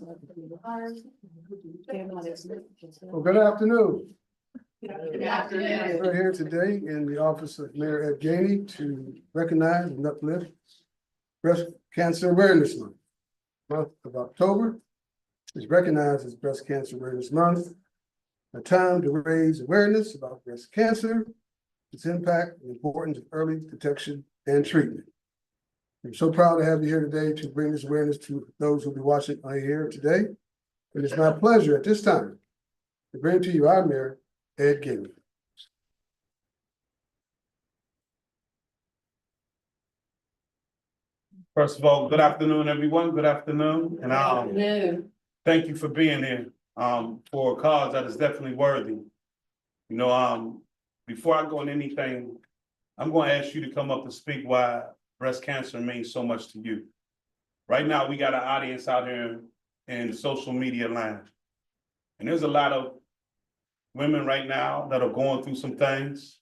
Well, good afternoon. Good afternoon. We're here today in the office of Mayor Ed Gainey to recognize and uplift Breast Cancer Awareness Month. Month of October is recognized as Breast Cancer Awareness Month, a time to raise awareness about breast cancer, its impact, and the importance of early detection and treatment. I'm so proud to have you here today to bring this awareness to those who will be watching here today. And it's my pleasure at this time to bring to you our Mayor, Ed Gainey. First of all, good afternoon, everyone. Good afternoon. And thank you for being here for a cause that is definitely worthy. You know, before I go into anything, I'm going to ask you to come up and speak why breast cancer means so much to you. Right now, we got an audience out here in social media land. And there's a lot of women right now that are going through some things,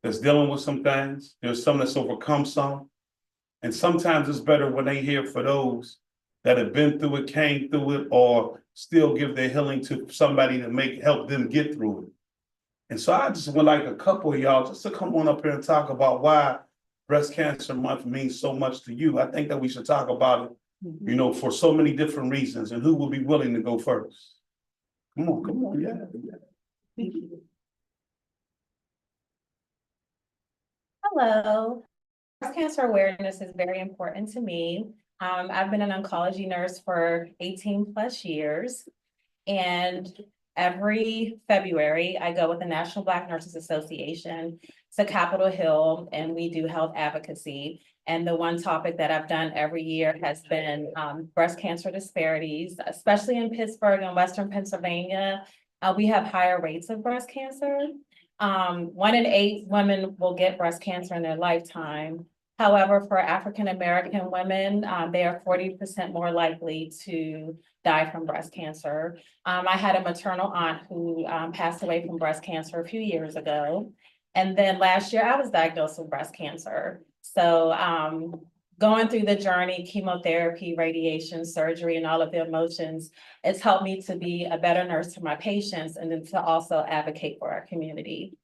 that's dealing with some things. There's some that's overcome some. And sometimes it's better when they hear for those that have been through it, came through it, or still give their healing to somebody to help them get through it. And so I just would like a couple of y'all just to come on up here and talk about why Breast Cancer Month means so much to you. I think that we should talk about it, you know, for so many different reasons, and who will be willing to go first? Come on, yeah. Thank you. Hello. Breast cancer awareness is very important to me. I've been an oncology nurse for 18 plus years. And every February, I go with the National Black Nurses Association to Capitol Hill, and we do health advocacy. And the one topic that I've done every year has been breast cancer disparities, especially in Pittsburgh and Western Pennsylvania. We have higher rates of breast cancer. 1 in 8 women will get breast cancer in their lifetime. However, for African-American women, they are 40% more likely to die from breast cancer. I had a maternal aunt who passed away from breast cancer a few years ago. And then last year I was diagnosed with breast cancer. So going through the journey, chemotherapy, radiation, surgery, and all of the emotions, it's helped me to be a better nurse to my patients and then to also advocate for our community.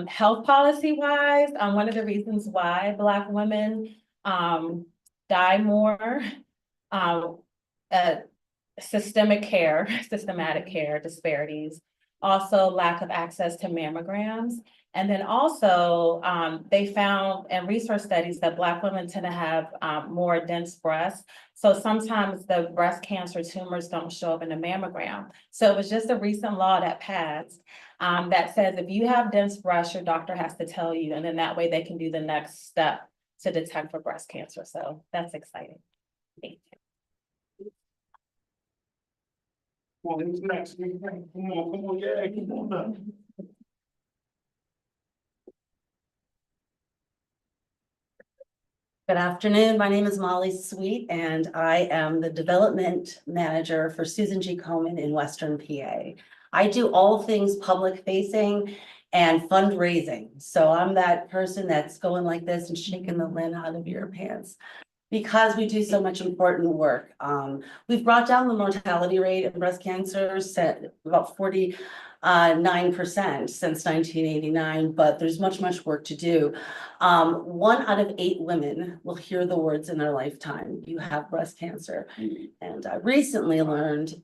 Health policy wise, one of the reasons why Black women die more, systematic care disparities, also lack of access to mammograms. And then also, they found in research studies that Black women tend to have more dense breasts. So sometimes the breast cancer tumors don't show up in a mammogram. So it was just a recent law that passed that says if you have dense breasts, your doctor has to tell you, and then that way they can do the next step to detect for breast cancer. So that's exciting. Thank you. Well, who's next? Come on, yeah, come on up. Good afternoon. My name is Molly Sweet, and I am the development manager for Susan G. Komen in Western PA. I do all things public facing and fundraising. So I'm that person that's going like this and shaking the lid out of your pants because we do so much important work. We've brought down the mortality rate of breast cancer set about 49% since 1989, but there's much work to do. 1 out of 8 women will hear the words in their lifetime, you have breast cancer. And I recently learned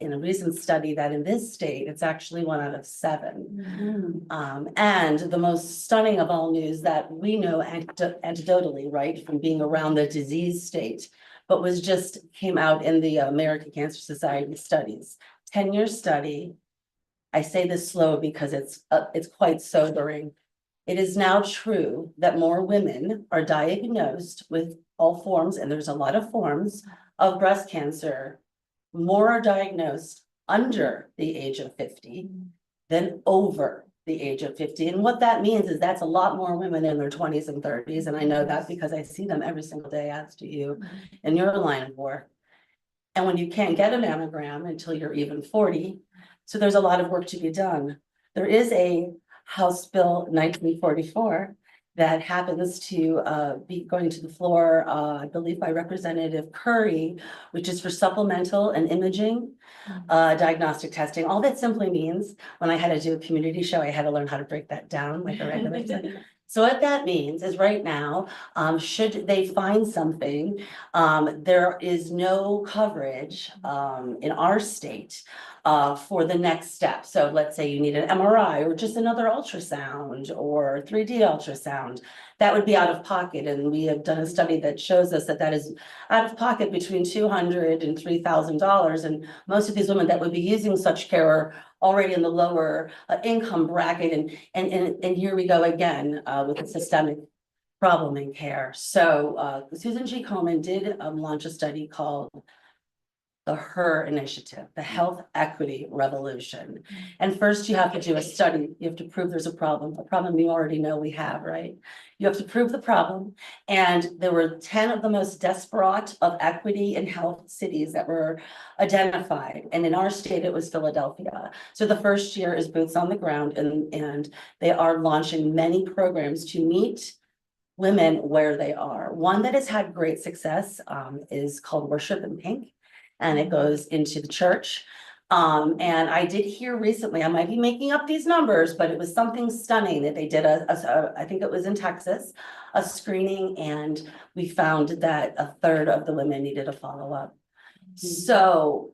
in a recent study that in this state, it's actually 1 out of 7. And the most stunning of all news that we know anecdotally, right, from being around the disease state, but was just came out in the American Cancer Society studies, 10-year study. I say this slow because it's quite sobering. It is now true that more women are diagnosed with all forms, and there's a lot of forms of breast cancer. More are diagnosed under the age of 50 than over the age of 50. And what that means is that's a lot more women in their 20s and 30s. And I know that because I see them every single day, as do you, in your line of work. And when you can't get a mammogram until you're even 40, so there's a lot of work to be done. There is a House Bill 1944 that happens to be going to the floor, I believe by Representative Curry, which is for supplemental and imaging diagnostic testing. All that simply means, when I had to do a community show, I had to learn how to break that down like a regular person. So what that means is right now, should they find something, there is no coverage in our state for the next step. So let's say you need an MRI or just another ultrasound or 3D ultrasound. That would be out of pocket, and we have done a study that shows us that that is out of pocket between $200 and $3,000. And most of these women that would be using such care are already in the lower income bracket. And here we go again with a systemic problem in care. So Susan G. Komen did launch a study called the HER Initiative, the Health Equity Revolution. And first you have to do a study. You have to prove there's a problem you already know we have, right? You have to prove the problem. And there were 10 of the most desperate of equity in health cities that were identified. And in our state, it was Philadelphia. So the first year is boots on the ground, and they are launching many programs to meet women where they are. One that has had great success is called Worship in Pink. And it goes into the church. And I did hear recently, I might be making up these numbers, but it was something stunning that they did I think it was in Texas, a screening, and we found that a third of the women needed a follow-up. So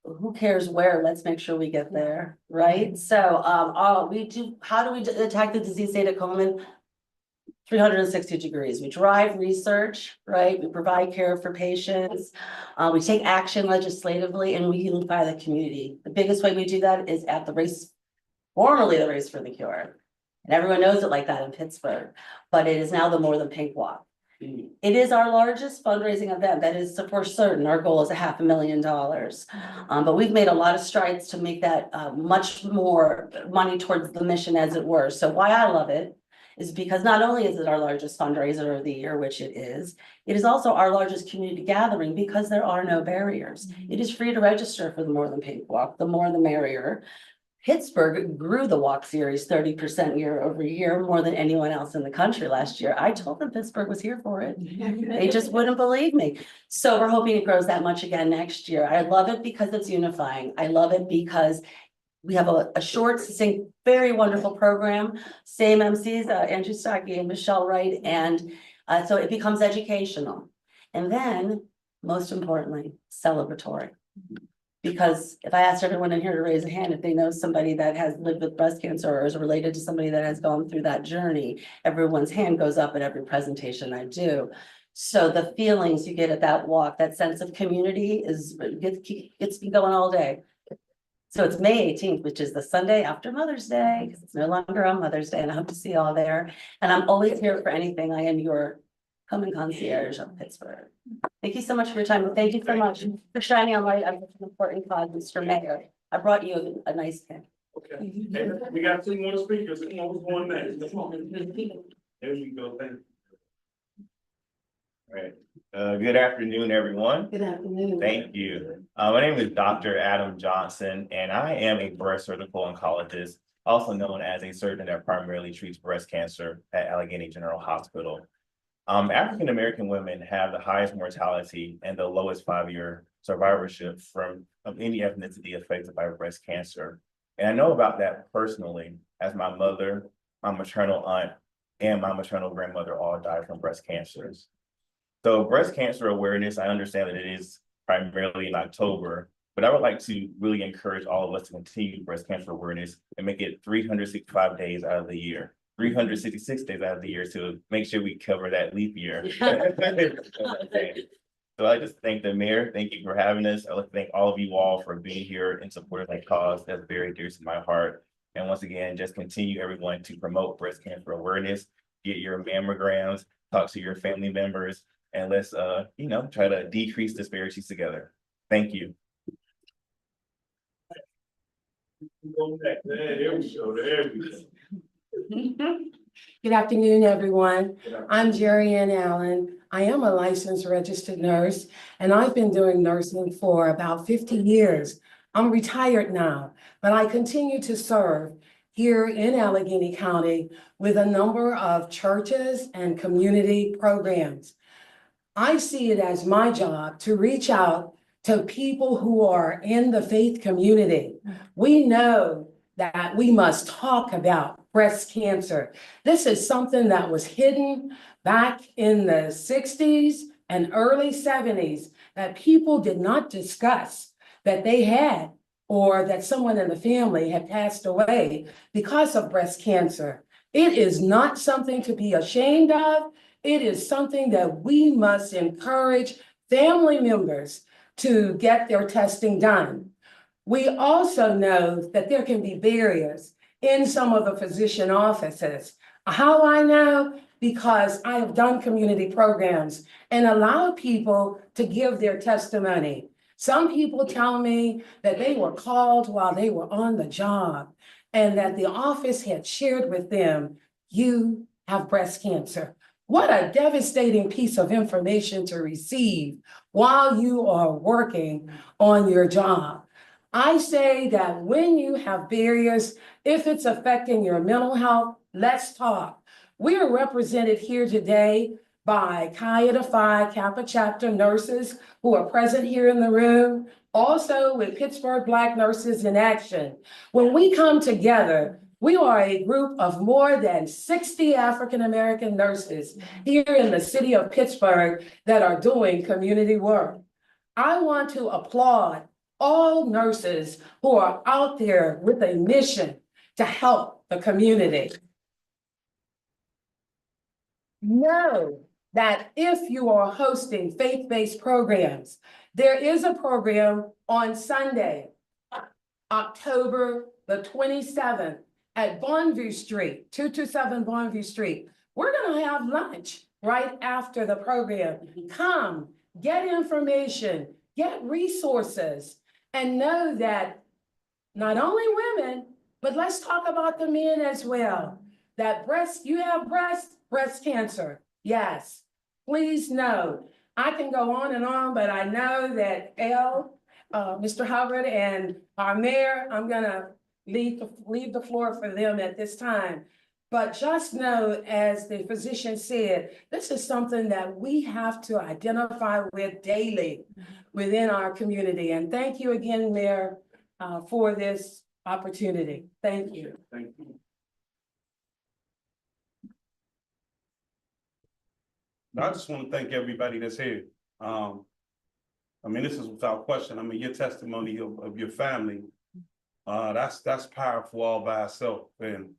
who cares where? Let's make sure we get there, right? So how do we attack the disease state at Komen? 360 degrees. We drive research, right? We provide care for patients. We take action legislatively, and we unify the community. The biggest way we do that is at the race, formerly the Race for the Cure. And everyone knows it like that in Pittsburgh, but it is now the More Than Pink Walk. It is our largest fundraising event. That is for certain. Our goal is $500,000. But we've made a lot of strides to make that much more money towards the mission, as it were. So why I love it is because not only is it our largest fundraiser of the year, which it is also our largest community gathering because there are no barriers. It is free to register for the More Than Pink Walk. The more the merrier. Pittsburgh grew the walk series 30% year over year, more than anyone else in the country last year. I told them Pittsburgh was here for it. They just wouldn't believe me. So we're hoping it grows that much again next year. I love it because it's unifying. I love it because we have a short, succinct, very wonderful program. Same MCs, Andrew Stocky and Michelle Wright. And so it becomes educational. And then, most importantly, celebratory. Because if I asked everyone in here to raise a hand, if they know somebody that has lived with breast cancer or is related to somebody that has gone through that journey, everyone's hand goes up at every presentation I do. So the feelings you get at that walk, that sense of community gets me going all day. So it's May 18th, which is the Sunday after Mother's Day, because it's no longer on Mother's Day, and I hope to see you all there. And I'm always here for anything. I am your Komen concierge of Pittsburgh. Thank you so much for your time. Thank you so much for shining a light on such an important cause, Mr. Mayor. I brought you a nice gift. Okay, hey, we got 2 more speakers. Who's going next? There we go. Thank you. All right. Good afternoon, everyone. Good afternoon. Thank you. My name is Dr. Adam Johnson, and I am a breast surgical oncologist, also known as a surgeon that primarily treats breast cancer at Allegheny General Hospital. African American women have the highest mortality and the lowest 5-year survivorship from any ethnicity affected by breast cancer. And I know about that personally, as my mother, my maternal aunt, and my maternal grandmother all died from breast cancers. So breast cancer awareness, I understand that it is primarily in October, but I would like to really encourage all of us to continue breast cancer awareness and make it 365 days out of the year, 366 days out of the year to make sure we cover that leap year. So I just thank the mayor. Thank you for having us. I'd like to thank all of you all for being here in support of that cause. That's very dear to my heart. And once again, just continue everyone to promote breast cancer awareness, get your mammograms, talk to your family members, and let's, try to decrease disparities together. Thank you. There we go. Good afternoon, everyone. I'm Jerry Ann Allen. I am a licensed registered nurse, and I've been doing nursing for about 50 years. I'm retired now, but I continue to serve. here in Allegheny County with a number of churches and community programs. I see it as my job to reach out to people who are in the faith community. We know that we must talk about breast cancer. This is something that was hidden back in the 60s and early 70s that people did not discuss that they had or that someone in the family had passed away because of breast cancer. It is not something to be ashamed of. It is something that we must encourage family members to get their testing done. We also know that there can be barriers in some of the physician offices. How I know? Because I have done community programs and allowed people to give their testimony. Some people tell me that they were called while they were on the job and that the office had shared with them, you have breast cancer. What a devastating piece of information to receive while you are working on your job. I say that when you have barriers, if it's affecting your mental health, let's talk. We are represented here today by Chi Eta Phi Kappa chapter nurses who are present here in the room, also with Pittsburgh Black Nurses in Action. When we come together, we are a group of more than 60 African-American nurses here in the city of Pittsburgh that are doing community work. I want to applaud all nurses who are out there with a mission to help the community. Know that if you are hosting faith-based programs, there is a program on Sunday, October the 27th at Bonneview Street, 227 Bonneview Street. We're gonna have lunch right after the program. Come, get information, get resources, and know that not only women, but let's talk about the men as well. That you have breast cancer, yes. Please know, I can go on and on, but I know that Mr. Hubbard and our mayor, I'm gonna leave the floor for them at this time. But just know, as the physician said, this is something that we have to identify with daily within our community. And thank you again, Mayor, for this opportunity. Thank you. Thank you. I just want to thank everybody that's here. I mean, this is without question. I mean, your testimony of your family, that's powerful all by itself. And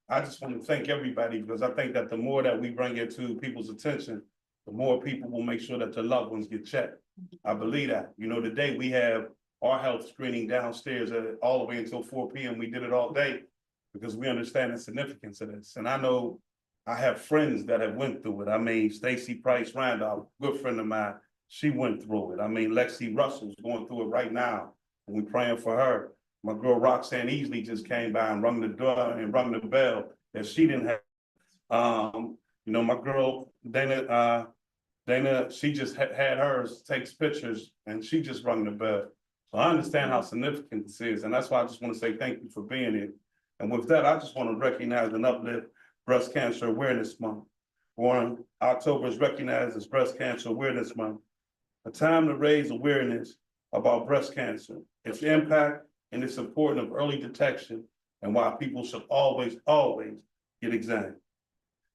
I just want to thank everybody because I think that the more that we bring it to people's attention, the more people will make sure that their loved ones get checked. I believe that. You know, today we have our health screening downstairs all the way until 4 p.m. We did it all day because we understand the significance of this. And I know I have friends that have went through it. I mean, Stacy Price Randolph, good friend of mine, she went through it. I mean, Lexi Russell's going through it right now, and we're praying for her. My girl Roxanne Easley just came by and rung the door and rung the bell that she didn't have. You know, my girl Dana, she just had hers, takes pictures, and she just rung the bell. So I understand how significant this is, and that's why I just want to say thank you for being here. And with that, I just want to recognize and uplift Breast Cancer Awareness Month. October is recognized as Breast Cancer Awareness Month, a time to raise awareness about breast cancer, its impact, and its importance of early detection, and why people should always get examined.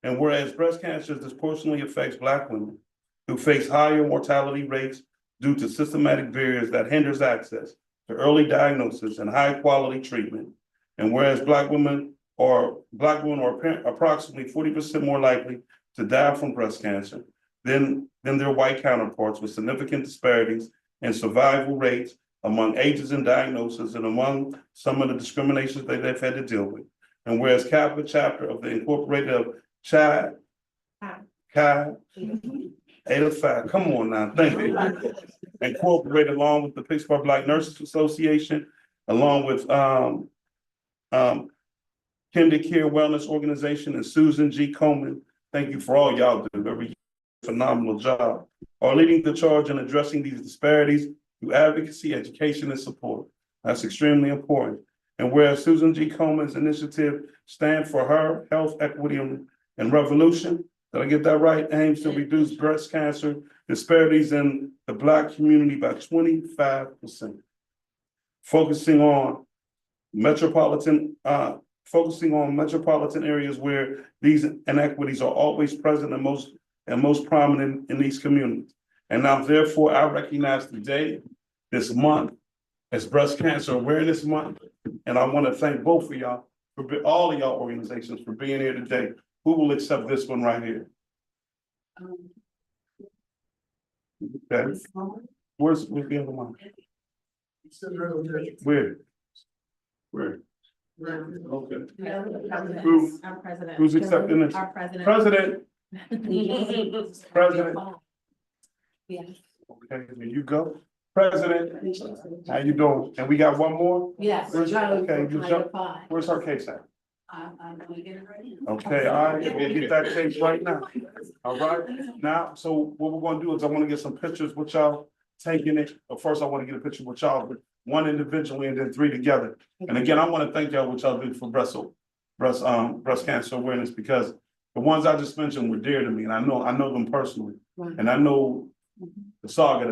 And whereas breast cancer disproportionately affects Black women who face higher mortality rates due to systematic barriers that hinders access to early diagnosis and high quality treatment, and whereas Black women are approximately 40% more likely to die from breast cancer than their white counterparts, with significant disparities in survival rates among ages and diagnosis and among some of the discriminations that they've had to deal with. And whereas Kappa chapter of the Incorporated of Chi Eta Phi, come on now, thank you. Incorporated along with the Pittsburgh Black Nurses Association, along with Kinder Care Wellness Organization and Susan G. Komen, thank you for all y'all do, every phenomenal job, are leading the charge in addressing these disparities through advocacy, education, and support. That's extremely important. And where Susan G. Coleman's initiative stand for her health, equity, and revolution, did I get that right? Aims to reduce breast cancer disparities in the Black community by 25%. Focusing on metropolitan areas where these inequities are always present and most prominent in these communities. And now therefore I recognize today, this month, as Breast Cancer Awareness Month. And I want to thank both of y'all, all of y'all organizations for being here today. Who will accept this one right here? Okay. Where's the other one? Where? Okay. Our president. Who's accepting this? Our president. President. President. Yes. Okay, there you go. President, how you doing? And we got one more? Yes. Okay, where's her case at? I'm gonna get it ready. Okay, all right, we'll get that case right now. All right, now, so what we're gonna do is I wanna get some pictures with y'all taking it. But first I wanna get a picture with y'all, with one individually and then three together. And again, I wanna thank y'all what y'all do for breast cancer awareness, because the ones I just mentioned were dear to me, and I know them personally. And I know the saga